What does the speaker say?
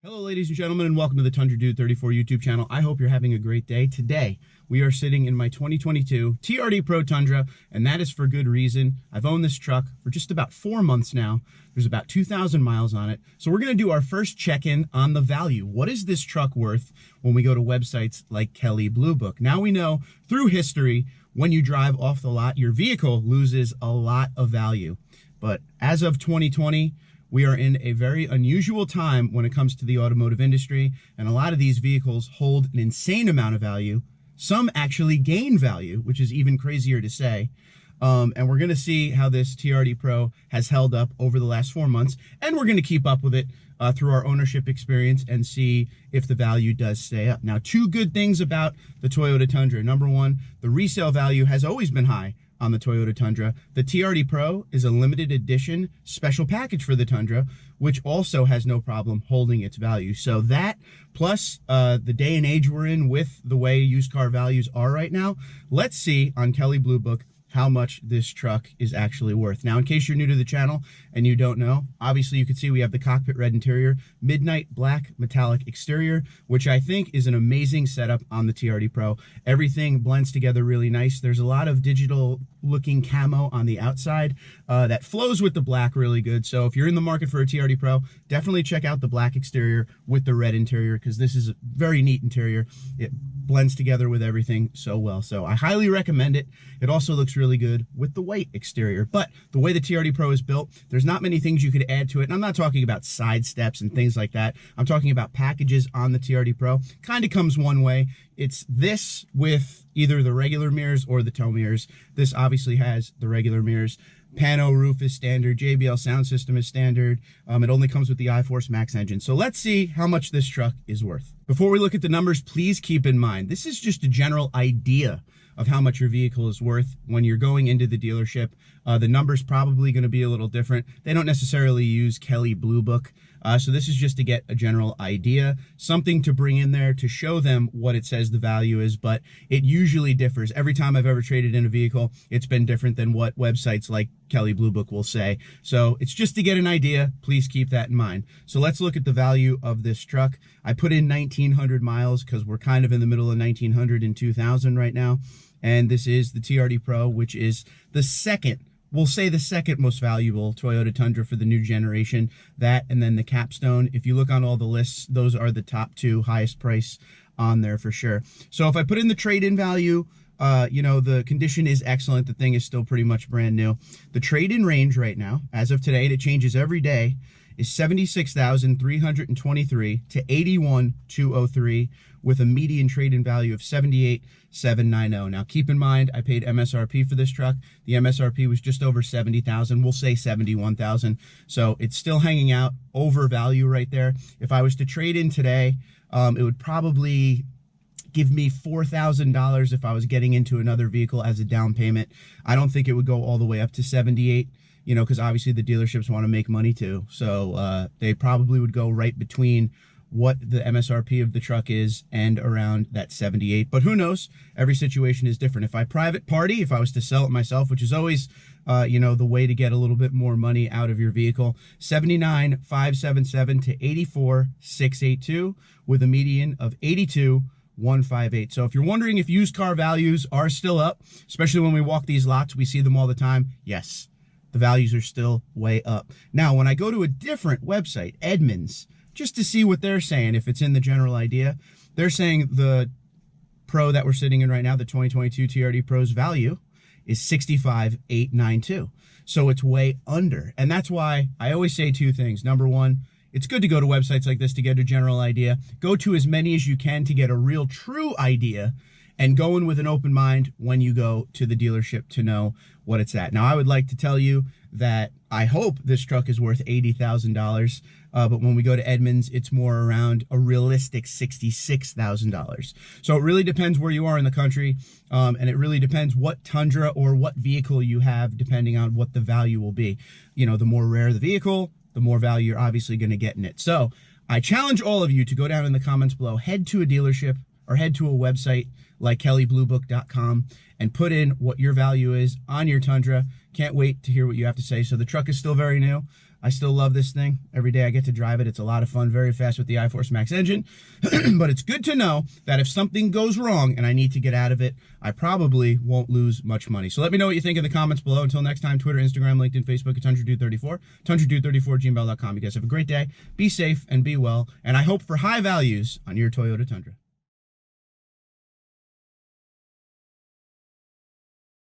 Hello ladies and gentlemen, and welcome to the Tundra TRD YouTube channel. I hope you're having a great day. Today, we are sitting in my 2022 TRD Pro Tundra, and that is for good reason. I've owned this truck for just about 4 months now. There's about 2,000 miles on it. So we're gonna do our first check-in on the value. What is this truck worth when we go to websites like Kelley Blue Book? Now we know through history, when you drive off the lot, your vehicle loses a lot of value. But as of 2020, we are in a very unusual time when it comes to the automotive industry, and a lot of these vehicles hold an insane amount of value. Some actually gain value, which is even crazier to say. And we're gonna see how this TRD Pro has held up over the last 4 months, and we're gonna keep up with it through our ownership experience and see if the value does stay up. Now, two good things about the Toyota Tundra. Number one, the resale value has always been high on the Toyota Tundra. The TRD Pro is a limited edition special package for the Tundra, which also has no problem holding its value. So that, plus the day and age we're in with the way used car values are right now, let's see on Kelley Blue Book how much this truck is actually worth. Now, in case you're new to the channel and you don't know, obviously you can see we have the cockpit red interior, midnight black metallic exterior, which I think is an amazing setup on the TRD Pro. Everything blends together really nice. There's a lot of digital looking camo on the outside that flows with the black really good. So if you're in the market for a TRD Pro, definitely check out the black exterior with the red interior, because this is a very neat interior. It blends together with everything so well. So I highly recommend it. It also looks really good with the white exterior. But the way the TRD Pro is built, there's not many things you could add to it. And I'm not talking about side steps and things like that. I'm talking about packages on the TRD Pro. Kind of comes one way. It's this with either the regular mirrors or the tow mirrors. This obviously has the regular mirrors. Pano roof is standard. JBL sound system is standard. It only comes with the iForce Max engine. So let's see how much this truck is worth. Before we look at the numbers, please keep in mind, this is just a general idea of how much your vehicle is worth when you're going into the dealership. The number's probably gonna be a little different. They don't necessarily use Kelley Blue Book. So this is just to get a general idea, something to bring in there to show them what it says the value is, but it usually differs. Every time I've ever traded in a vehicle, it's been different than what websites like Kelley Blue Book will say. So it's just to get an idea. Please keep that in mind. So let's look at the value of this truck. I put in 1,900 miles because we're kind of in the middle of 1,900 and 2,000 right now. And this is the TRD Pro, which is the second, we'll say the second most valuable Toyota Tundra for the new generation. That and then the Capstone. If you look on all the lists, those are the top two highest price on there for sure. So if I put in the trade-in value, you know, the condition is excellent. The thing is still pretty much brand new. The trade-in range right now, as of today, and it changes every day, is 76,323 to 81,203 with a median trade-in value of 78,790. Now keep in mind, I paid MSRP for this truck. The MSRP was just over 70,000. We'll say 71,000. So it's still hanging out over value right there. If I was to trade in today, it would probably give me $4,000 if I was getting into another vehicle as a down payment. I don't think it would go all the way up to 78. You know, because obviously the dealerships want to make money too. So they probably would go right between what the MSRP of the truck is and around that 78. But who knows? Every situation is different. If I private party, if I was to sell it myself, which is always, you know, the way to get a little bit more money out of your vehicle, 79,577 to 84,682 with a median of 82,158. So if you're wondering if used car values are still up, especially when we walk these lots, we see them all the time. Yes. The values are still way up. Now, when I go to a different website, Edmunds, just to see what they're saying, if it's in the general idea, they're saying the Pro that we're sitting in right now, the 2022 TRD Pro's value is 65,892. So it's way under. And that's why I always say two things. Number one, it's good to go to websites like this to get a general idea. Go to as many as you can to get a real true idea, and go in with an open mind when you go to the dealership to know what it's at. Now, I would like to tell you that I hope this truck is worth $80,000, but when we go to Edmunds, it's more around a realistic $66,000. So it really depends where you are in the country, and it really depends what Tundra or what vehicle you have, depending on what the value will be. You know, the more rare the vehicle, the more value you're obviously gonna get in it. So I challenge all of you to go down in the comments below, head to a dealership or head to a website like kelleybluebook.com and put in what your value is on your Tundra. Can't wait to hear what you have to say. So the truck is still very new. I still love this thing. Every day I get to drive it. It's a lot of fun, very fast with the iForce Max engine. But it's good to know that if something goes wrong and I need to get out of it, I probably won't lose much money. So let me know what you think in the comments below. Until next time, Twitter, Instagram, LinkedIn, Facebook, at TundraDude34, TundraDude34@gmail.com. You guys have a great day. Be safe and be well. And I hope for high values on your Toyota Tundra.